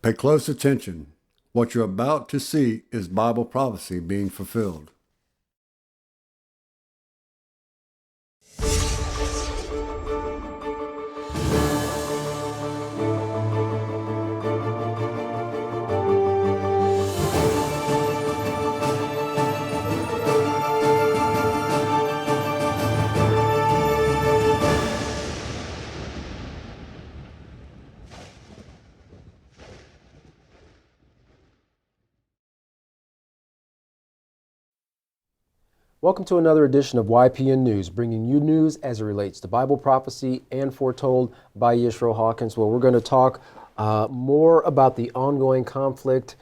Pay close attention. What you're about to see is Bible prophecy being fulfilled. Welcome to another edition of YPN News, bringing you news as it relates to Bible prophecy and foretold by Yisrael Hawkins. Well, we're going to talk more about the ongoing conflict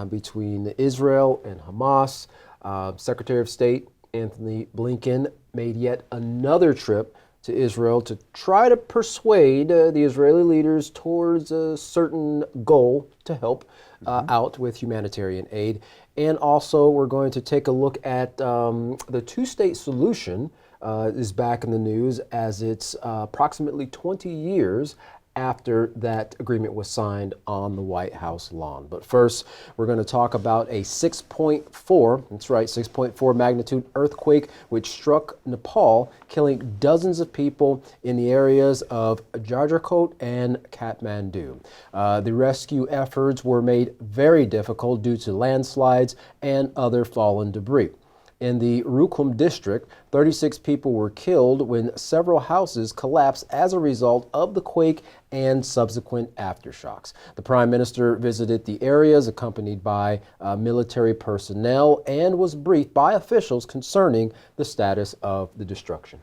between Israel and Hamas. Secretary of State Anthony Blinkin made yet another trip to Israel to try to persuade the Israeli leaders towards a certain goal to help out with humanitarian aid. And also, we're going to take a look at the two-state solution is back in the news as it's approximately 20 years after that agreement was signed on the White House lawn. But first, we're going to talk about a 6.4, that's right, 6.4 magnitude earthquake which struck Nepal, killing dozens of people in the areas of Jajarkot and Kathmandu. The rescue efforts were made very difficult due to landslides and other fallen debris. In the Rukum district, 36 people were killed when several houses collapsed as a result of the quake and subsequent aftershocks. The Prime Minister visited the areas accompanied by military personnel and was briefed by officials concerning the status of the destruction.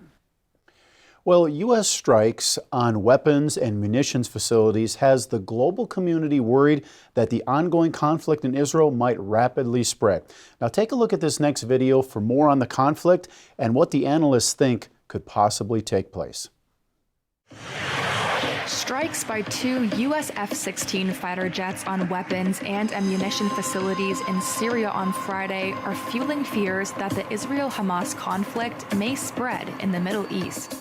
Well, U.S. strikes on weapons and munitions facilities has the global community worried that the ongoing conflict in Israel might rapidly spread. Now take a look at this next video for more on the conflict and what the analysts think could possibly take place. Strikes by two U.S. F-16 fighter jets on weapons and ammunition facilities in Syria on Friday are fueling fears that the Israel-Hamas conflict may spread in the Middle East.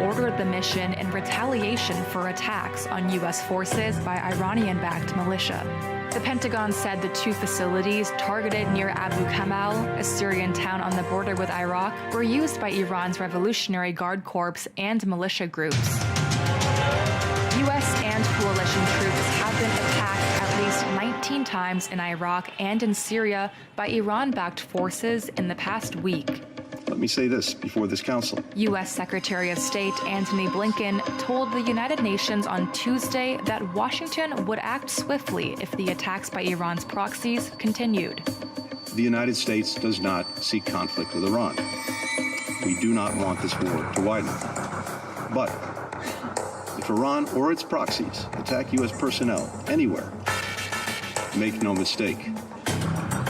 Ordered the mission in retaliation for attacks on U.S. forces by Iranian-backed militia. The Pentagon said the two facilities targeted near Abu Kamal, a Syrian town on the border with Iraq, were used by Iran's Revolutionary Guard Corps and militia groups. U.S. and coalition troops have been attacked at least 19 times in Iraq and in Syria by Iran-backed forces in the past week. Let me say this before this council. U.S. Secretary of State Anthony Blinkin told the United Nations on Tuesday that Washington would act swiftly if the attacks by Iran's proxies continued. The United States does not seek conflict with Iran. We do not want this war to widen. But if Iran or its proxies attack U.S. personnel anywhere, make no mistake,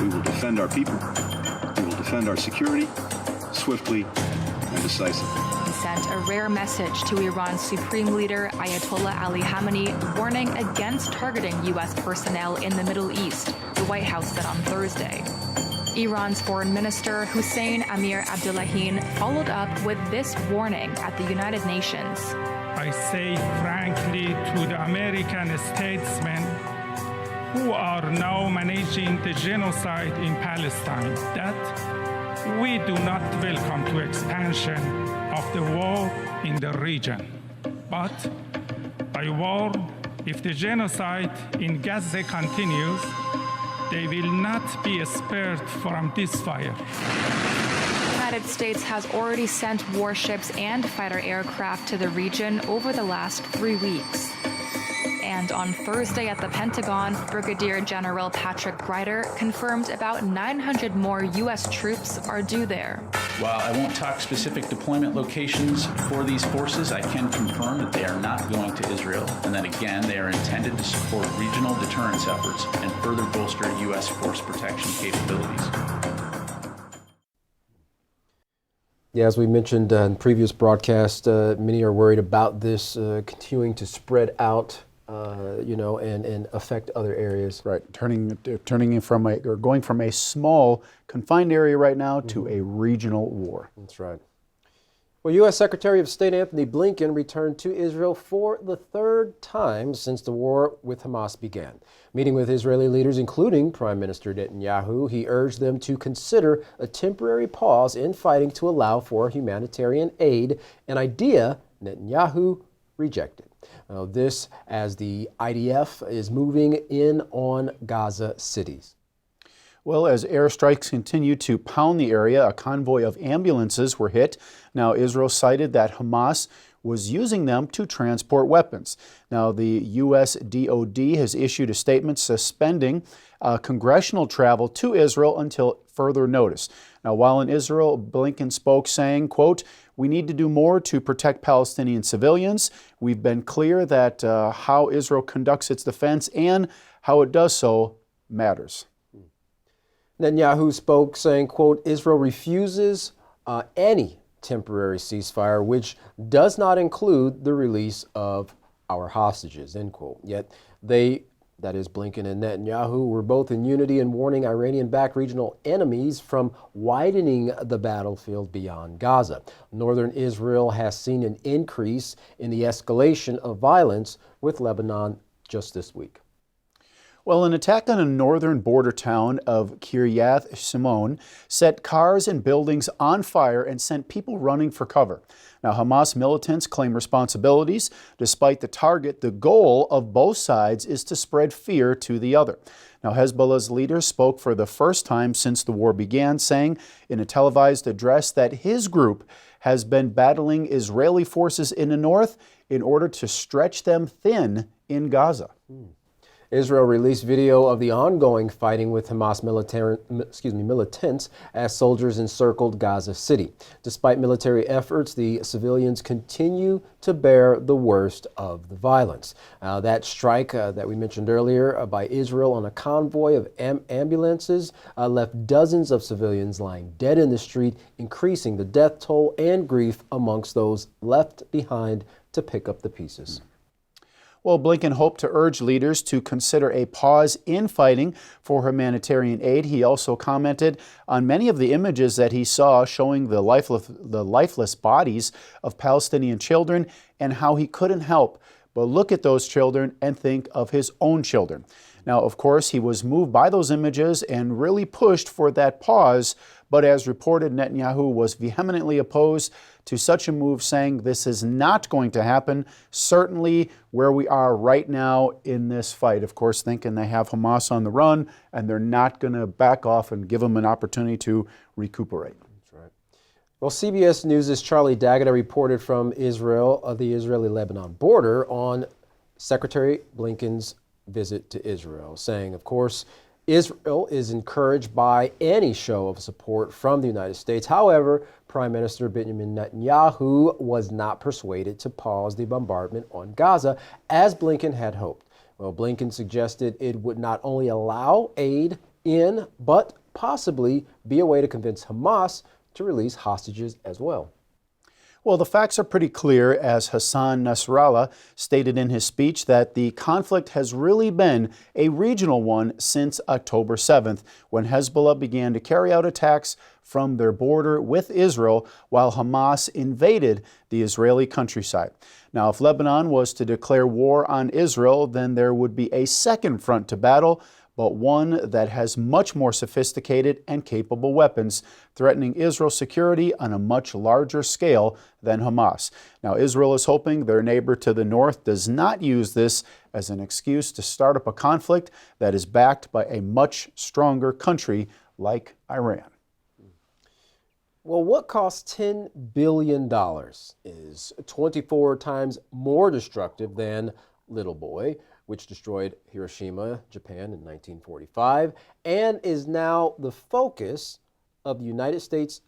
we will defend our people, we will defend our security, swiftly and decisively. He sent a rare message to Iran's supreme leader Ayatollah Ali Khamenei, warning against targeting U.S. personnel in the Middle East, the White House said on Thursday. Iran's foreign minister Hussein Amir Abdullahian followed up with this warning at the United Nations. I say frankly to the American statesmen who are now managing the genocide in Palestine that we do not welcome to expansion of the war in the region. But I warn, if the genocide in Gaza continues, they will not be spared from this fire. The United States has already sent warships and fighter aircraft to the region over the last 3 weeks. And on Thursday at the Pentagon, Brigadier General Patrick Ryder confirmed about 900 more U.S. troops are due there. While I won't talk specific deployment locations for these forces, I can confirm that they are not going to Israel, and that again, they are intended to support regional deterrence efforts and further bolster U.S. force protection capabilities. Yeah, as we mentioned in previous broadcast, many are worried about this continuing to spread out, and affect other areas. Right, turning from going from a small confined area right now to a regional war. That's right. Well, U.S. Secretary of State Anthony Blinkin returned to Israel for the third time since the war with Hamas began. Meeting with Israeli leaders, including Prime Minister Netanyahu, he urged them to consider a temporary pause in fighting to allow for humanitarian aid, an idea Netanyahu rejected. This as the IDF is moving in on Gaza cities. Well, as airstrikes continue to pound the area, a convoy of ambulances were hit. Now, Israel cited that Hamas was using them to transport weapons. Now, the U.S. DOD has issued a statement suspending congressional travel to Israel until further notice. Now, while in Israel, Blinkin spoke saying, quote, "We need to do more to protect Palestinian civilians. We've been clear that how Israel conducts its defense and how it does so matters." Nethanyahu spoke saying, quote, "Israel refuses any temporary ceasefire, which does not include the release of our hostages," end quote. Yet they, that is Blinken and Netanyahu, were both in unity in warning Iranian-backed regional enemies from widening the battlefield beyond Gaza. Northern Israel has seen an increase in the escalation of violence with Lebanon just this week. Well, an attack on a northern border town of Kiryat Shimon set cars and buildings on fire and sent people running for cover. Now, Hamas militants claim responsibilities. Despite the target, the goal of both sides is to spread fear to the other. Now, Hezbollah's leader spoke for the first time since the war began, saying in a televised address that his group has been battling Israeli forces in the north in order to stretch them thin in Gaza. Israel released video of the ongoing fighting with Hamas militants as soldiers encircled Gaza City. Despite military efforts, the civilians continue to bear the worst of the violence. That strike that we mentioned earlier by Israel on a convoy of ambulances left dozens of civilians lying dead in the street, increasing the death toll and grief amongst those left behind to pick up the pieces. Well, Blinken hoped to urge leaders to consider a pause in fighting for humanitarian aid. He also commented on many of the images that he saw showing the lifeless bodies of Palestinian children and how he couldn't help but look at those children and think of his own children. Now, of course, he was moved by those images and really pushed for that pause, but as reported, Netanyahu was vehemently opposed to such a move, saying this is not going to happen, certainly where we are right now in this fight. Of course, thinking they have Hamas on the run and they're not going to back off and give them an opportunity to recuperate. That's right. Well, CBS News' Charlie Daggett reported from Israel, the Israeli-Lebanon border, on Secretary Blinken's visit to Israel, saying, of course, Israel is encouraged by any show of support from the United States. However, Prime Minister Benjamin Netanyahu was not persuaded to pause the bombardment on Gaza as Blinken had hoped. Well, Blinken suggested it would not only allow aid in, but possibly be a way to convince Hamas to release hostages as well. Well, the facts are pretty clear, as Hassan Nasrallah stated in his speech, that the conflict has really been a regional one since October 7th, when Hezbollah began to carry out attacks from their border with Israel while Hamas invaded the Israeli countryside. Now, if Lebanon was to declare war on Israel, then there would be a second front to battle, but one that has much more sophisticated and capable weapons, threatening Israel's security on a much larger scale than Hamas. Now, Israel is hoping their neighbor to the north does not use this as an excuse to start up a conflict that is backed by a much stronger country like Iran. Well, what costs $10 billion is 24 times more destructive than Little Boy, which destroyed Hiroshima, Japan in 1945, and is now the focus of the United States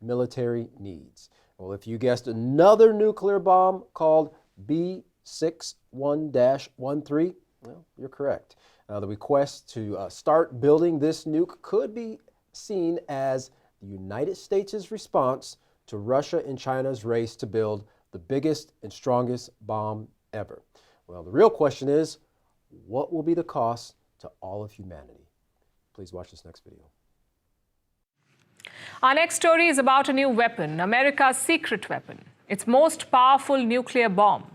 military needs. Well, if you guessed another nuclear bomb called B61-13, well, you're correct. The request to start building this nuke could be seen as the United States' response to Russia and China's race to build the biggest and strongest bomb ever. Well, the real question is, what will be the cost to all of humanity? Please watch this next video. Our next story is about a new weapon, America's secret weapon, its most powerful nuclear bomb.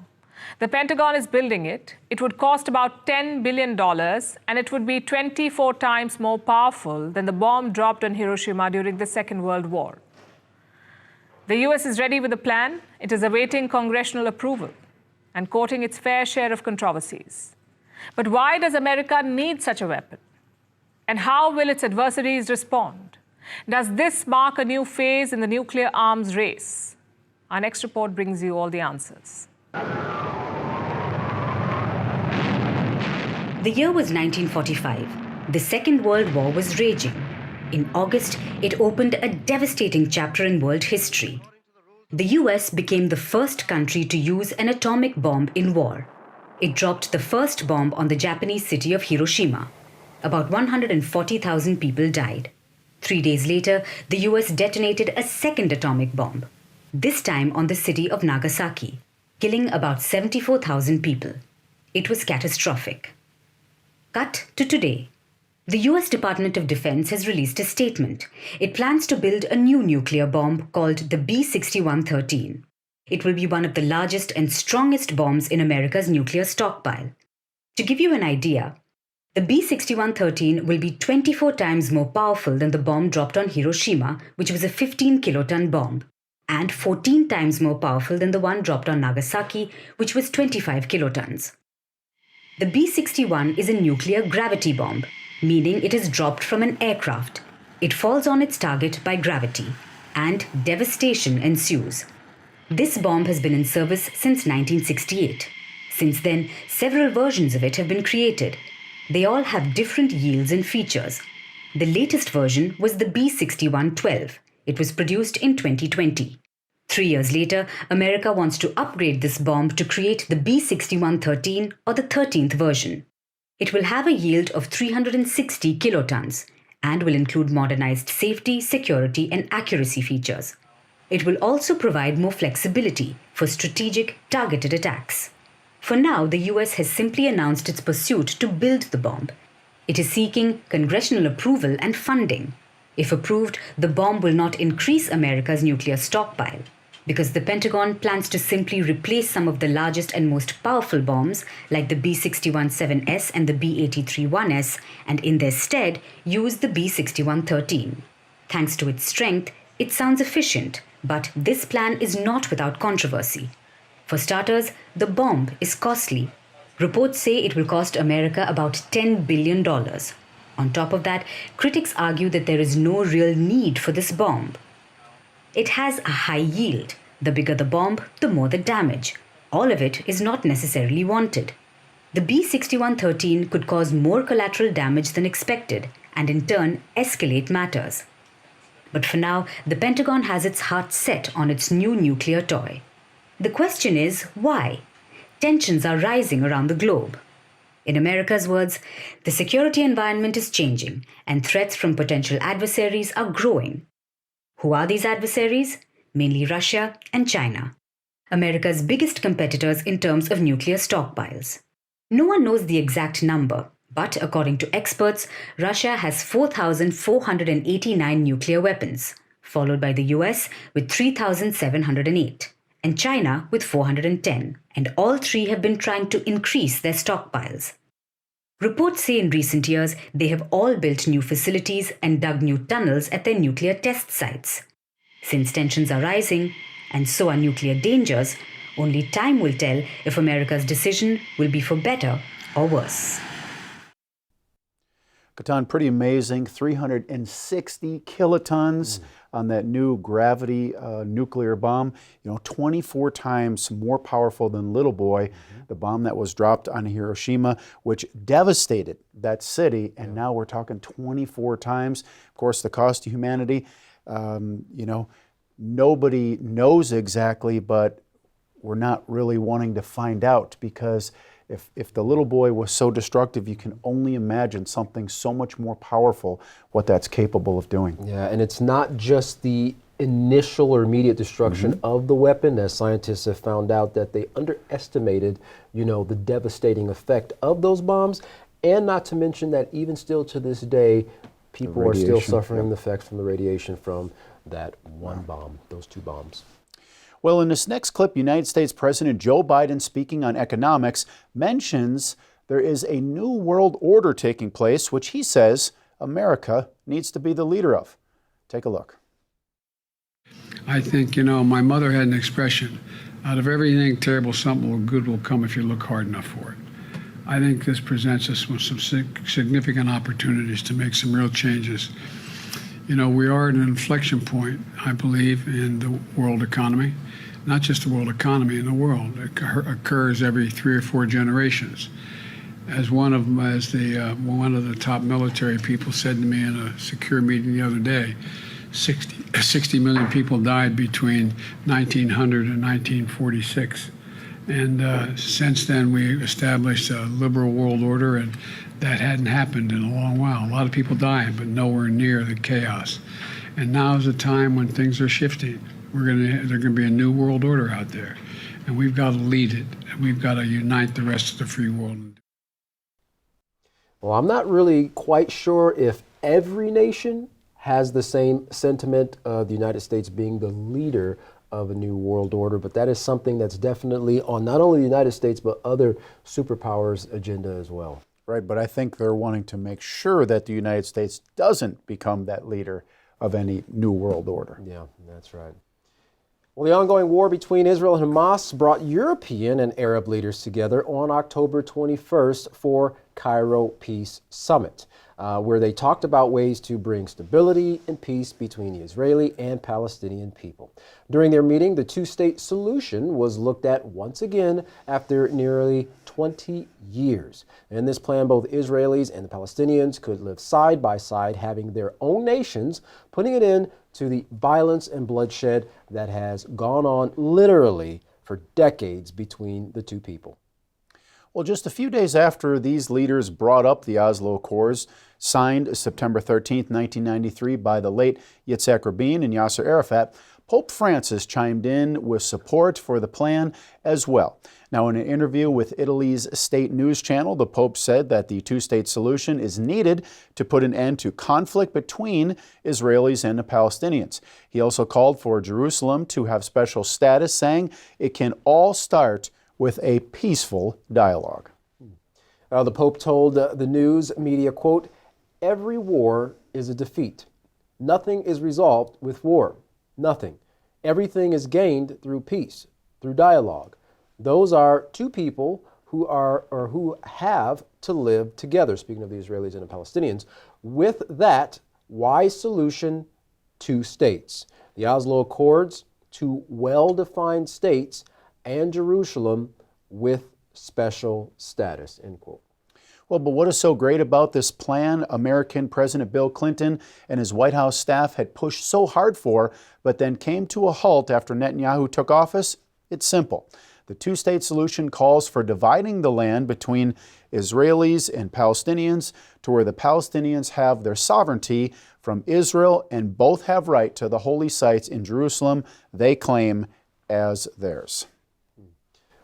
The Pentagon is building it. It would cost about $10 billion, and it would be 24 times more powerful than the bomb dropped on Hiroshima during the Second World War. The U.S. is ready with a plan. It is awaiting congressional approval and courting its fair share of controversies. But why does America need such a weapon? And how will its adversaries respond? Does this mark a new phase in the nuclear arms race? Our next report brings you all the answers. The year was 1945. The Second World War was raging. In August, it opened a devastating chapter in world history. The US became the first country to use an atomic bomb in war. It dropped the first bomb on the Japanese city of Hiroshima. About 140,000 people died. 3 days later, the US detonated a second atomic bomb, this time on the city of Nagasaki, killing about 74,000 people. It was catastrophic. Cut to today. The US Department of Defense has released a statement. It plans to build a new nuclear bomb called the B-6113. It will be one of the largest and strongest bombs in America's nuclear stockpile. To give you an idea, the B-6113 will be 24 times more powerful than the bomb dropped on Hiroshima, which was a 15-kiloton bomb, and 14 times more powerful than the one dropped on Nagasaki, which was 25 kilotons. The B-61 is a nuclear gravity bomb, meaning it is dropped from an aircraft. It falls on its target by gravity, and devastation ensues. This bomb has been in service since 1968. Since then, several versions of it have been created. They all have different yields and features. The latest version was the B-6112. It was produced in 2020. 3 years later, America wants to upgrade this bomb to create the B-6113 or the 13th version. It will have a yield of 360 kilotons and will include modernized safety, security, and accuracy features. It will also provide more flexibility for strategic, targeted attacks. For now, the US has simply announced its pursuit to build the bomb. It is seeking congressional approval and funding. If approved, the bomb will not increase America's nuclear stockpile, because the Pentagon plans to simply replace some of the largest and most powerful bombs, like the B-61-7S and the B-83-1S, and in their stead, use the B-6113. Thanks to its strength, it sounds efficient, but this plan is not without controversy. For starters, the bomb is costly. Reports say it will cost America about $10 billion. On top of that, critics argue that there is no real need for this bomb. It has a high yield. The bigger the bomb, the more the damage. All of it is not necessarily wanted. The B-6113 could cause more collateral damage than expected and in turn escalate matters. But for now, the Pentagon has its heart set on its new nuclear toy. The question is, why? Tensions are rising around the globe. In America's words, the security environment is changing and threats from potential adversaries are growing. Who are these adversaries? Mainly Russia and China, America's biggest competitors in terms of nuclear stockpiles. No one knows the exact number, but according to experts, Russia has 4,489 nuclear weapons, followed by the US with 3,708. And China with 410, and all three have been trying to increase their stockpiles. Reports say in recent years they have all built new facilities and dug new tunnels at their nuclear test sites. Since tensions are rising, and so are nuclear dangers, only time will tell if America's decision will be for better or worse. Katan, pretty amazing, 360 kilotons on that new gravity nuclear bomb, 24 times more powerful than Little Boy, the bomb that was dropped on Hiroshima, which devastated that city, and now we're talking 24 times. Of course, the cost to humanity, nobody knows exactly, but we're not really wanting to find out, because if the Little Boy was so destructive, you can only imagine something so much more powerful, what that's capable of doing. Yeah, and it's not just the initial or immediate destruction of the weapon, as scientists have found out that they underestimated, the devastating effect of those bombs, and not to mention that even still to this day, people are still suffering the effects from the radiation from that one bomb, those two bombs. Well, in this next clip, United States President Joe Biden, speaking on economics, mentions there is a new world order taking place, which he says America needs to be the leader of. Take a look. I think, my mother had an expression, out of everything terrible, something good will come if you look hard enough for it. I think this presents us with some significant opportunities to make some real changes. We are at an inflection point, I believe, in the world economy. Not just the world economy, in the world. It occurs every 3 or 4 generations. As one of the top military people said to me in a secure meeting the other day, 60 million people died between 1900 and 1946. And since then, we established a liberal world order, and that hadn't happened in a long while. A lot of people dying, but nowhere near the chaos. And now is a time when things are shifting. There's going to be a new world order out there, and we've got to lead it, and we've got to unite the rest of the free world. Well, I'm not really quite sure if every nation has the same sentiment of the United States being the leader of a new world order, but that is something that's definitely on not only the United States, but other superpowers' agenda as well. Right, but I think they're wanting to make sure that the United States doesn't become that leader of any new world order. Yeah, that's right. Well, the ongoing war between Israel and Hamas brought European and Arab leaders together on October 21st for Cairo Peace Summit, where they talked about ways to bring stability and peace between the Israeli and Palestinian people. During their meeting, the two-state solution was looked at once again after nearly 20 years. In this plan, both Israelis and the Palestinians could live side by side, having their own nations, putting an end to the violence and bloodshed that has gone on literally for decades between the two people. Well, just a few days after these leaders brought up the Oslo Accords, signed September 13, 1993 by the late Yitzhak Rabin and Yasser Arafat, Pope Francis chimed in with support for the plan as well. Now, in an interview with Italy's state news channel, the Pope said that the two-state solution is needed to put an end to conflict between Israelis and the Palestinians. He also called for Jerusalem to have special status, saying it can all start with a peaceful dialogue. The Pope told the news media, quote, "Every war is a defeat. Nothing is resolved with war. Nothing. Everything is gained through peace, through dialogue. Those are two people who have to live together," speaking of the Israelis and the Palestinians. With that wise solution, 2 states. The Oslo Accords, 2 well-defined states, and Jerusalem with special status, end quote. Well, but what is so great about this plan American President Bill Clinton and his White House staff had pushed so hard for, but then came to a halt after Netanyahu took office? It's simple. The two-state solution calls for dividing the land between Israelis and Palestinians to where the Palestinians have their sovereignty from Israel and both have right to the holy sites in Jerusalem they claim as theirs.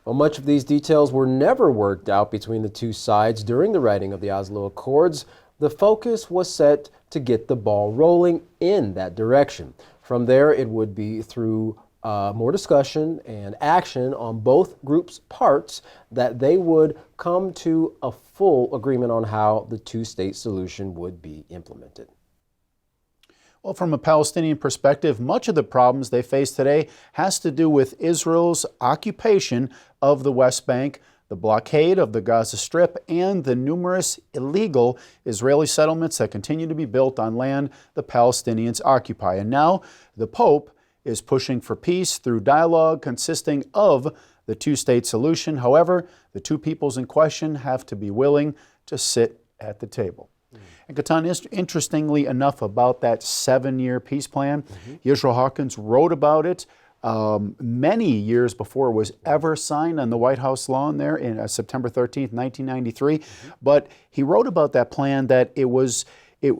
Well, much of these details were never worked out between the two sides during the writing of the Oslo Accords. The focus was set to get the ball rolling in that direction. From there, it would be through more discussion and action on both groups' parts that they would come to a full agreement on how the two-state solution would be implemented. Well, from a Palestinian perspective, much of the problems they face today has to do with Israel's occupation of the West Bank, the blockade of the Gaza Strip, and the numerous illegal Israeli settlements that continue to be built on land the Palestinians occupy. And now the Pope is pushing for peace through dialogue consisting of the two-state solution. However, the two peoples in question have to be willing to sit at the table. And Katan, interestingly enough about that 7-year peace plan, Yisrael Hawkins wrote about it many years before it was ever signed on the White House lawn there in September 13th, 1993. But he wrote about that plan that it was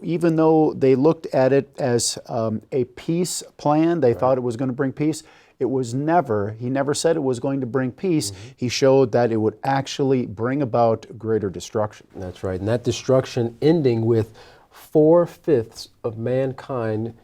even though they looked at it as a peace plan, they thought it was going to bring peace, it was never, he never said it was going to bring peace. He showed that it would actually bring about greater destruction. That's right. And that destruction ending with 4/5 of mankind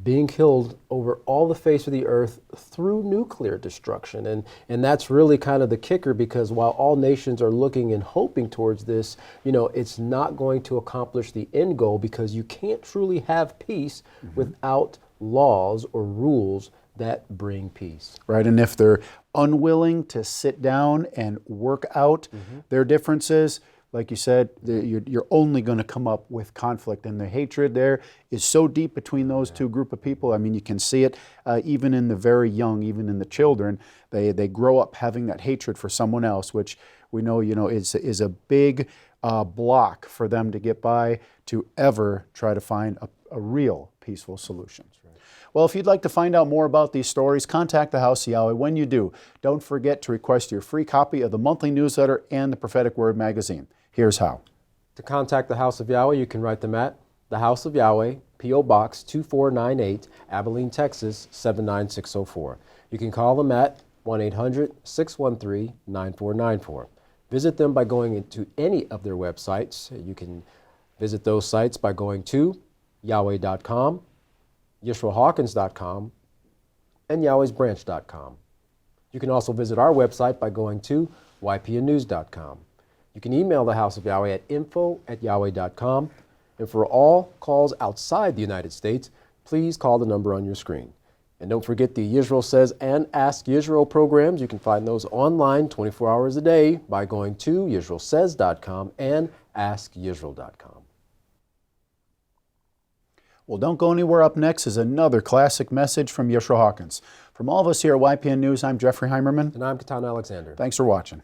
being killed over all the face of the earth through nuclear destruction. And that's really kind of the kicker, because while all nations are looking and hoping towards this, it's not going to accomplish the end goal, because you can't truly have peace without laws or rules that bring peace. Right, and if they're unwilling to sit down and work out their differences, like you said, you're only going to come up with conflict, and the hatred there is so deep between those two group of people. I mean, you can see it even in the very young, even in the children. They grow up having that hatred for someone else, which we know, is a big block for them to get by to ever try to find a real peaceful solution. Well, if you'd like to find out more about these stories, contact the House of Yahweh. When you do, don't forget to request your free copy of the monthly newsletter and the Prophetic Word magazine. Here's how. To contact the House of Yahweh, you can write them at the House of Yahweh, P.O. Box 2498, Abilene, Texas 79604. You can call them at 1-800-613-9494. Visit them by going into any of their websites. You can visit those sites by going to Yahweh.com, YisraelHawkins.com, and Yahweh'sBranch.com. You can also visit our website by going to YPNnews.com. You can email the House of Yahweh at info@yahweh.com. And for all calls outside the United States, please call the number on your screen. And don't forget the Yisrael Says and Ask Yisrael programs. You can find those online 24 hours a day by going to YisraelSays.com and AskYisrael.com. Well, don't go anywhere. Up next is another classic message from Yisrael Hawkins. From all of us here at YPN News, I'm Jeffrey Heimerman. And I'm Katan Alexander. Thanks for watching.